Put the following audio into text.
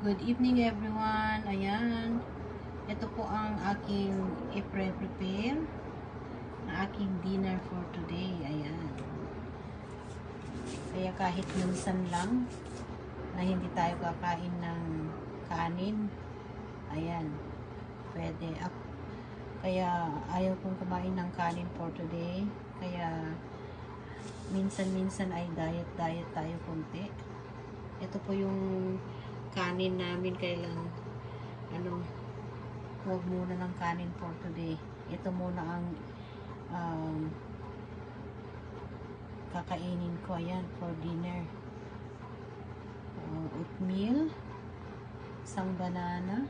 Good evening everyone. Ayan. Ito po ang aking i-prepare na aking dinner for today. Ayan. Kaya kahit minsan lang na hindi tayo kakain ng kanin. Ayan. Pwede. Kaya ayaw kong kumain ng kanin for today. Kaya minsan-minsan ay diet tayo konti. Ito po yung kanin namin, kailang huwag muna ng kanin for today. Ito muna ang kakainin ko. Ayan, for dinner. Oatmeal, isang banana,